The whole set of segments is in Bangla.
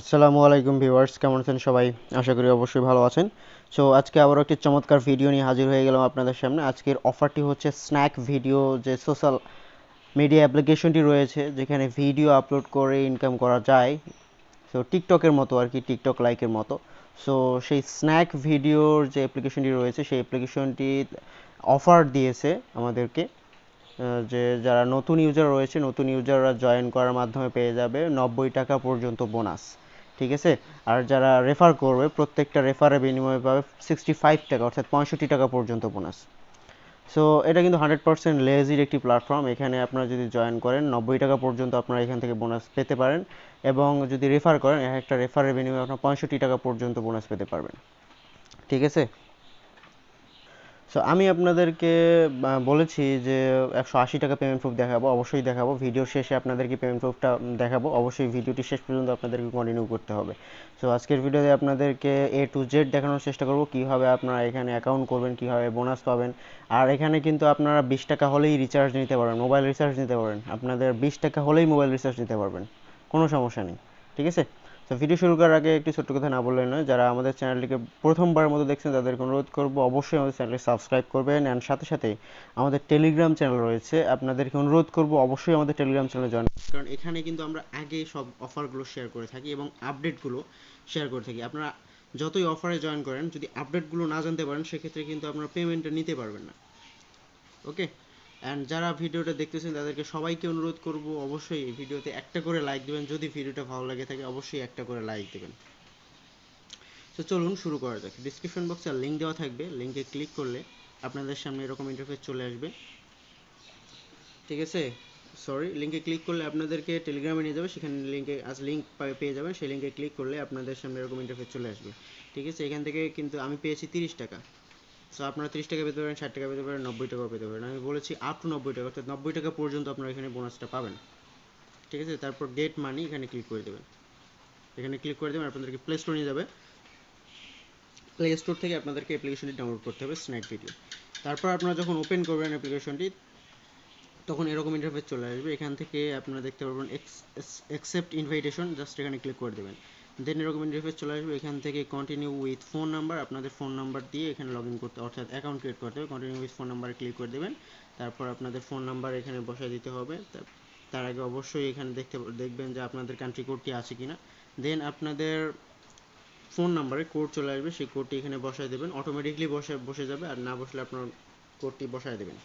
আসসালামু আলাইকুম ভিউয়ার্স, কেমন আছেন সবাই? আশা করি অবশ্যই ভালো আছেন। সো আজকে আবারও একটি চমৎকার ভিডিও নিয়ে হাজির হয়ে গেলাম আপনাদের সামনে। আজকের অফারটি হচ্ছে স্ন্যাক ভিডিও, যে সোশ্যাল মিডিয়া অ্যাপ্লিকেশনটি রয়েছে যেখানে ভিডিও আপলোড করে ইনকাম করা যায়। সো টিকটকের মতো আর কি, টিকটক লাইকের মতো। সো সেই স্ন্যাক ভিডিওর যে অ্যাপ্লিকেশনটি রয়েছে সেই অ্যাপ্লিকেশনটি অফার দিয়েছে আমাদেরকে, যে যারা নতুন ইউজার রয়েছে, নতুন ইউজাররা জয়েন করার মাধ্যমে পেয়ে যাবে 90 টাকা পর্যন্ত বোনাস। ঠিক আছে? আর যারা রেফার করবে প্রত্যেকটা রেফারের বিনিময়ে পাবে 65 টাকা, অর্থাৎ 65 টাকা পর্যন্ত বোনাস। সো এটা কিন্তু 100% লেজির একটি প্ল্যাটফর্ম। এখানে আপনারা যদি জয়েন করেন 90 টাকা পর্যন্ত আপনারা এখান থেকে বোনাস পেতে পারেন, এবং যদি রেফার করেন একটা রেফারের বিনিময়ে আপনার 65 টাকা পর্যন্ত বোনাস পেতে পারবেন। ঠিক আছে? সো আমি আপনাদেরকে বলেছি যে 180 টাকা পেমেন্ট প্রুফ দেখাবো, অবশ্যই দেখাবো। ভিডিওর শেষে আপনাদেরকে পেমেন্ট প্রুফটা দেখাবো, অবশ্যই ভিডিওটি শেষ পর্যন্ত আপনাদেরকে কন্টিনিউ করতে হবে। সো আজকের ভিডিওতে আপনাদেরকে A to Z দেখানোর চেষ্টা করব, কীভাবে আপনারা এখানে অ্যাকাউন্ট করবেন, কীভাবে বোনাস পাবেন। আর এখানে কিন্তু আপনারা 20 টাকা হলেই রিচার্জ নিতে পারবেন, মোবাইল রিচার্জ নিতে পারবেন। আপনাদের 20 টাকা হলেই মোবাইল রিচার্জ নিতে পারবেন, কোনো সমস্যা নেই। ঠিক আছে? তো ভিডিও শুরু করার আগে একটি ছোট্ট কথা না বললে নয়, যারা আমাদের চ্যানেলটিকে প্রথমবার মতো দেখছেন তাদেরকে অনুরোধ করব অবশ্যই আমাদের চ্যানেলটি সাবস্ক্রাইব করবেন, অ্যান্ড সাথে সাথে আমাদের টেলিগ্রাম চ্যানেল রয়েছে, আপনাদেরকে অনুরোধ করব অবশ্যই আমাদের টেলিগ্রাম চ্যানেলে জয়েন, কারণ এখানে কিন্তু আমরা আগে সব অফারগুলো শেয়ার করে থাকি এবং আপডেটগুলো শেয়ার করে থাকি। আপনারা যতই অফারে জয়েন করেন, যদি আপডেটগুলো না জানতে পারেন সেক্ষেত্রে কিন্তু আপনারা পেমেন্টটা নিতে পারবেন না। ওকে? অ্যান্ড যারা ভিডিওটা দেখতেছেন তাদেরকে সবাইকে অনুরোধ করব অবশ্যই এই ভিডিওতে একটা করে লাইক দেবেন, যদি ভিডিওটা ভালো লাগে থাকে অবশ্যই একটা করে লাইক দেবেন। তো চলুন শুরু করা যাক। ডিসক্রিপশন বক্সে লিঙ্ক দেওয়া থাকবে, লিঙ্কে ক্লিক করলে আপনাদের সামনে এরকম ইন্টারফেস চলে আসবে। ঠিক আছে? সরি, লিঙ্কে ক্লিক করলে আপনাদেরকে টেলিগ্রামে নিয়ে যাবে, সেখানে লিঙ্ক পেয়ে যাবেন। সেই লিঙ্কে ক্লিক করলে আপনাদের সামনে এরকম ইন্টারফেস চলে আসবে। ঠিক আছে? এখান থেকে কিন্তু আমি পেয়েছি 30 টাকা। সো আপনারা 30 টাকা পেতে পারেন, 60 টাকা পেতে পারেন, 90 টাকাও পেতে পারেন। আমি বলেছি আপ টু 90 টাকা, অর্থাৎ 90 টাকা পর্যন্ত আপনারা এখানে বোনাসটা পাবেন। ঠিক আছে? তারপর গেট মানি এখানে ক্লিক করে দেবেন। এখানে ক্লিক করে দেবেন, আপনাদেরকে প্লে স্টোরে নিয়ে যাবে। প্লে স্টোর থেকে আপনাদেরকে অ্যাপ্লিকেশনটি ডাউনলোড করতে হবে, স্ন্যাক ভিডিও। তারপর আপনারা যখন ওপেন করবেন অ্যাপ্লিকেশনটি, তখন এরকম ইন্টারফেস চলে আসবে। এখান থেকে আপনারা দেখতে পারবেন অ্যাকসেপ্ট ইনভাইটেশন, জাস্ট এখানে ক্লিক করে দেবেন। দেন এরকম ইন্টারফেস চলে আসবে। এখান থেকে কন্টিনিউ উইথ ফোন নাম্বার, আপনাদের ফোন নাম্বার দিয়ে এখানে লগ ইন করতে, অর্থাৎ অ্যাকাউন্ট ক্রিয়েট করতে হবে। কন্টিনিউ উইথ ফোন নাম্বারে ক্লিক করে দেবেন। তারপর আপনাদের ফোন নাম্বার এখানে বসায় দিতে হবে। তার আগে অবশ্যই এখানে দেখবেন যে আপনাদের কান্ট্রি কোডটি আছে কিনা। দেন আপনাদের ফোন নাম্বারে কোড চলে আসবে, সেই কোডটি এখানে বসায় দেবেন। অটোমেটিকলি বসে যাবে, আর না বসলে আপনার কোডটি বসায় দেবেন।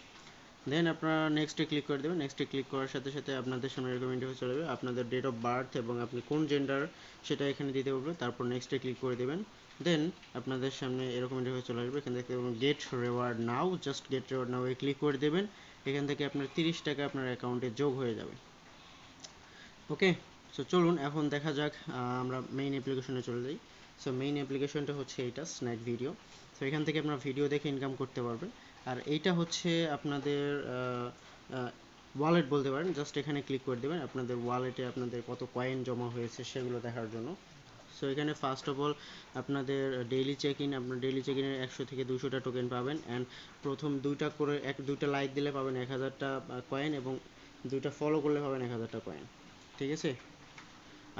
দেন আপনারা নেক্সটে ক্লিক করে দেবেন। নেক্সটে ক্লিক করার সাথে সাথে আপনাদের সামনে এরকম ইন্টারফেস চলে যাবে। আপনাদের ডেট অফ বার্থ এবং আপনি কোন জেন্ডার সেটা এখানে দিতে হবে। তারপর নেক্সটে ক্লিক করে দেবেন। দেন আপনাদের সামনে এরকম ইন্টারফেস চলে আসবে। এখান থেকে গেট রিওয়ার্ড নাও, জাস্ট গেট রিওয়ার্ড নাও এ ক্লিক করে দেবেন। এখান থেকে আপনার 30 টাকা আপনার অ্যাকাউন্টে যোগ হয়ে যাবে। ওকে? সো চলুন এখন দেখা যাক, আমরা মেইন অ্যাপ্লিকেশনে চলে যাই। সো মেইন অ্যাপ্লিকেশনটা হচ্ছে এইটা, স্ন্যাক ভিডিও। সো এখান থেকে আপনারা ভিডিও দেখে ইনকাম করতে পারবেন। আর এইটা হচ্ছে আপনাদের ওয়ালেট বলতে পারেন। জাস্ট এখানে ক্লিক করে দেবেন, আপনাদের ওয়ালেটে আপনাদের কত কয়েন জমা হয়েছে সেগুলো দেখার জন্য। সো এখানে ফার্স্ট অফ অল আপনাদের ডেইলি চেক ইন, আপনার ডেইলি চেক ইনের 100 থেকে 200টা টোকেন পাবেন। অ্যান্ড প্রথম দুইটা লাইক দিলে পাবেন 1000টা কয়েন, এবং দুইটা ফলো করলে পাবেন 1000টা কয়েন। ঠিক আছে?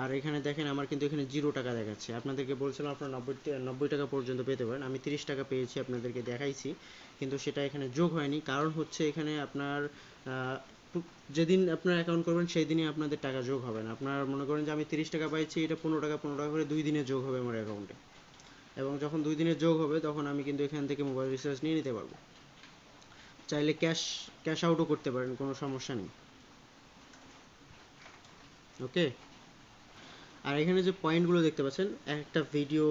আর এখানে দেখেন আমার কিন্তু এখানে 0 টাকা দেখাচ্ছে। আপনাদেরকে বলছিলাম আপনারা 90 টাকা পর্যন্ত পেতে পারেন। আমি 30 টাকা পেয়েছি, আপনাদেরকে দেখাইছি, কিন্তু সেটা এখানে যোগ হয়নি। কারণ হচ্ছে এখানে আপনার যেদিন আপনার অ্যাকাউন্ট করবেন সেই দিনই আপনাদের টাকা যোগ হবে না। আপনার মনে করেন যে আমি 30 টাকা পাইছি, এটা 15 টাকা করে 2 দিনে যোগ হবে আমার অ্যাকাউন্টে, এবং যখন 2 দিনে যোগ হবে তখন আমি কিন্তু এখান থেকে মোবাইল রিচার্জ নিয়ে নিতে পারবো। চাইলে ক্যাশ আউটও করতে পারেন, কোনো সমস্যা নেই। ওকে? আর এখানে যে পয়েন্টগুলো দেখতে পাচ্ছেন, একটা ভিডিও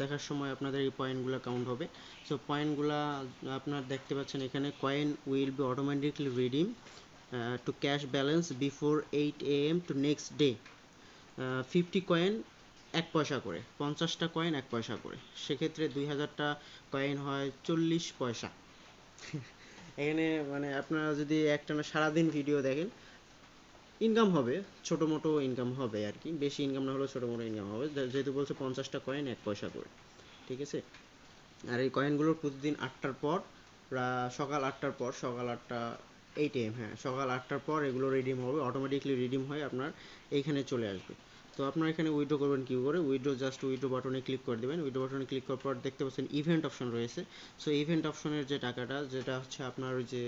দেখার সময় আপনাদের এই পয়েন্টগুলো কাউন্ট হবে। সো পয়েন্টগুলো আপনারা দেখতে পাচ্ছেন এখানে, coin will be automatically redeem to cash balance before 8 AM to next day. 50 coin 1 পয়সা করে, 50টা কয়েন 1 পয়সা করে, সেক্ষেত্রে 2000টা কয়েন হয় 40 পয়সা। এখানে মানে আপনারা যদি একটানা সারাদিন ভিডিও দেখেন, ইনকাম হবে, ছোটো মোটো ইনকাম হবে আর কি, বেশি ইনকাম না হলেও ছোটো মোটো ইনকাম হবে, যেহেতু বলছে 50টা কয়েন 1 পয়সা করে। ঠিক আছে? আর এই কয়েনগুলোর প্রতিদিন 8টার পর, সকাল 8টার পর, সকাল 8টা 8 AM, হ্যাঁ সকাল 8টার পর এগুলো রিডিম হবে, অটোমেটিকলি রিডিম হয়ে আপনার এইখানে চলে আসবে। তো আপনারা এখানে উইথড্র করবেন কী করে, উইথড্র জাস্ট উইথড্র বাটনে ক্লিক করে দেবেন। উইথড্র বাটনে ক্লিক করার পর দেখতে পাচ্ছেন ইভেন্ট অপশন রয়েছে। সো ইভেন্ট অপশনের যে টাকাটা, যেটা হচ্ছে আপনার ওই যে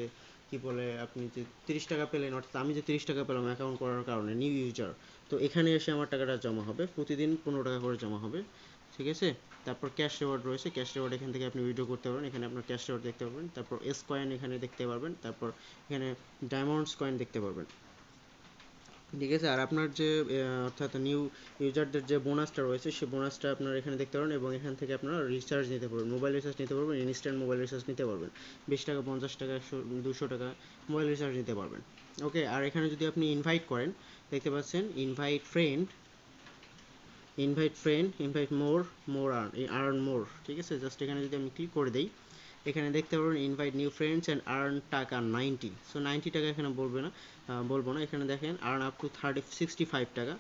কী বলে, আপনি যে 30 টাকা পেলেন, অর্থাৎ আমি যে 30 টাকা পেলাম অ্যাকাউন্ট করার কারণে, নিউ ইউজার, তো এখানে এসে আমার টাকাটা জমা হবে, প্রতিদিন 15 টাকা করে জমা হবে, ঠিক আছে। তারপর ক্যাশ রিওয়ার্ড রয়েছে, ক্যাশ রিওয়ার্ড এখান থেকে আপনি উইথড্র করতে পারবেন, এখানে আপনার ক্যাশ রিওয়ার্ড দেখতে পারবেন। তারপর এস কয়েন এখানে দেখতে পারবেন, তারপর এখানে ডায়মন্ডস কয়েন দেখতে পারবেন, ঠিক আছে। আর আপনার যে অর্থাৎ নিউ ইউজারদের যে বোনাসটা রয়েছে, সেই বোনাসটা আপনারা এখানে দেখতে পারেন, এবং এখান থেকে আপনারা রিচার্জ নিতে পারবেন, মোবাইল রিচার্জ নিতে পারবেন, ইনস্ট্যান্ট মোবাইল রিচার্জ নিতে পারবেন, 20 টাকা, 50 টাকা, 100, 200 টাকা মোবাইল রিচার্জ নিতে পারবেন, ওকে। আর এখানে যদি আপনি ইনভাইট করেন, দেখতে পাচ্ছেন ইনভাইট ফ্রেন্ড, ইনভাইট মোর, আর্ন মোর, ঠিক আছে। জাস্ট এখানে যদি আমি ক্লিক করে দিই, এখানে দেখতে পারবেন invite new friends and earn টাকা 90। সো 90 টাকা এখানে বলবো না, এখানে দেখেন আর্ন আপ টু 65 টাকা।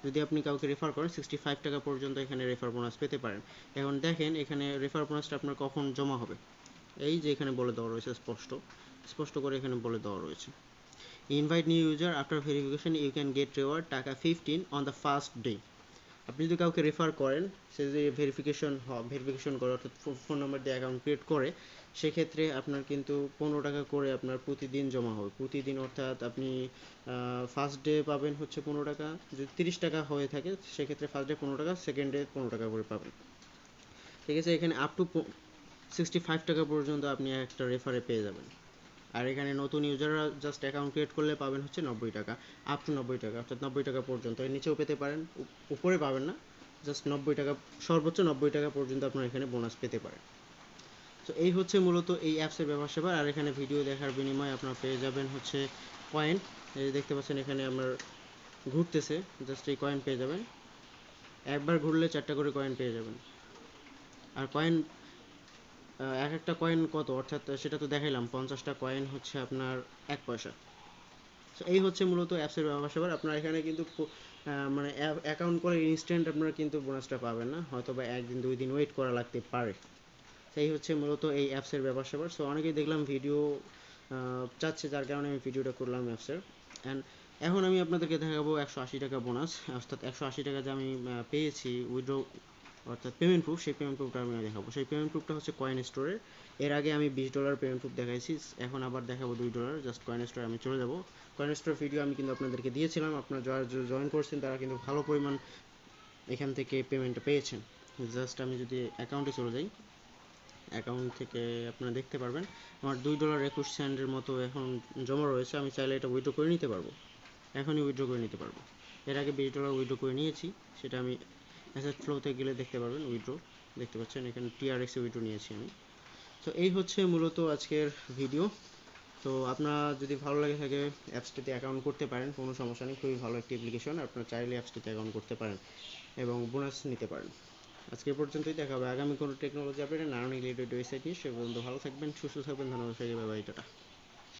যদি আপনি কাউকে রেফার করেন 65 টাকা পর্যন্ত এখানে রেফার বোনাস পেতে পারেন। এখন দেখেন এখানে রেফার বোনাসটা আপনার কখন জমা হবে, এই যে এখানে বলে দেওয়া রয়েছে, স্পষ্ট করে এখানে বলে দেওয়া রয়েছে, invite new user after verification you can get reward টাকা 15 অন দ্য ফার্স্ট ডে। আপনি যদি কাউকে রেফার করেন, সে যদি ভেরিফিকেশন করে, অর্থাৎ ফোন নাম্বার দিয়ে অ্যাকাউন্ট ক্রিয়েট করে, সেক্ষেত্রে আপনার কিন্তু 15 টাকা করে আপনার প্রতিদিন জমা হবে, প্রতিদিন। অর্থাৎ আপনি ফার্স্ট ডে পাবেন হচ্ছে 15 টাকা, যদি 30 টাকা হয়ে থাকে সেক্ষেত্রে ফার্স্ট ডে 15 টাকা, সেকেন্ড ডে 15 টাকা করে পাবেন, ঠিক আছে। এখানে আপ টু 65 টাকা পর্যন্ত আপনি একটা রেফারে পেয়ে যাবেন। আর এখানে নতুন ইউজাররা জাস্ট অ্যাকাউন্ট ক্রিয়েট করলে পাবেন হচ্ছে 90 টাকা, আপ টু 90 টাকা, অর্থাৎ 90 টাকা পর্যন্ত, এর নিচেও পেতে পারেন, উপরে পাবেন না, জাস্ট 90 টাকা, সর্বোচ্চ 90 টাকা পর্যন্ত আপনারা এখানে বোনাস পেতে পারেন। তো এই হচ্ছে মূলত এই অ্যাপসের ব্যবহার সেবা। আর এখানে ভিডিও দেখার বিনিময়ে আপনারা পেয়ে যাবেন হচ্ছে কয়েন, এই দেখতে পাচ্ছেন এখানে আমার ঘুরতেছে, জাস্ট এই কয়েন পেয়ে যাবেন, একবার ঘুরলে 4টা করে কয়েন পেয়ে যাবেন। আর কয়েন, এক একটা কয়েন কত, অর্থাৎ সেটা তো দেখাইলাম, 50টা কয়েন হচ্ছে আপনার 1 পয়সা। সো এই হচ্ছে মূলত অ্যাপসের ব্যবহার সেবা। আপনারা এখানে কিন্তু মানে অ্যাকাউন্ট করে ইনস্ট্যান্ট আপনারা কিন্তু বোনাসটা পাবেন না, হয়তো বা 1 দিন 2 দিন ওয়েট করা লাগতে পারে। সেই হচ্ছে মূলত এই অ্যাপসের ব্যবহার সেবা। সো অনেকেই দেখলাম ভিডিও চাচ্ছে, যার কারণে আমি ভিডিওটা করলাম অ্যাপসের। অ্যান্ড এখন আমি আপনাদেরকে দেখাবো 180 টাকা বোনাস, অর্থাৎ 180 টাকা যে আমি পেয়েছি উইথড্র, অর্থাৎ পেমেন্ট প্রুফ, সেই পেমেন্ট প্রুফটা আমি দেখাবো। সেই পেমেন্ট প্রুফটা হচ্ছে কয়েন স্টোরের। এর আগে আমি $20 পেমেন্ট প্রুফ দেখাইছি, এখন আবার দেখাবো $2। জাস্ট কয়েন স্টোরে আমি চলে যাব। কয়েন স্টোর ভিডিও আমি কিন্তু আপনাদেরকে দিয়েছিলাম, আপনারা যারা জয়েন করছেন তারা কিন্তু ভালো পরিমাণ এখান থেকে পেমেন্টটা পেয়েছেন। জাস্ট আমি যদি অ্যাকাউন্টে চলে যাই, অ্যাকাউন্ট থেকে আপনারা দেখতে পারবেন আমার $2.21 মতো এখন জমা রয়েছে। আমি চাইলে এটা উইথড্র করে নিতে পারবো, এখনই উইথড্র করে নিতে পারবো। এর আগে $20 উইথড্র করে নিয়েছি, সেটা আমি অ্যাসেট ফ্লোতে গেলে দেখতে পারবেন উইথড্র, দেখতে পাচ্ছেন এখানে TRX এ উইথড্র নিয়েছি আমি। তো এই হচ্ছে মূলত আজকের ভিডিও। তো আপনার যদি ভালো লাগে থাকে অ্যাপসটিতে অ্যাকাউন্ট করতে পারেন, কোনো সমস্যা নেই, খুবই ভালো একটি অ্যাপ্লিকেশন, আপনার চাইলে অ্যাপসটিতে অ্যাকাউন্ট করতে পারেন এবং বোনাস নিতে পারেন। আজকে এ পর্যন্তই, দেখা হবে আগামী কোনো টেকনোলজি আপডেটে নানান রিলেটেড ওয়েবসাইট নিয়ে। সে পর্যন্ত ভালো থাকবেন, সুস্থ থাকবেন, ধন্যবাদ, বাই বাই, টাটা।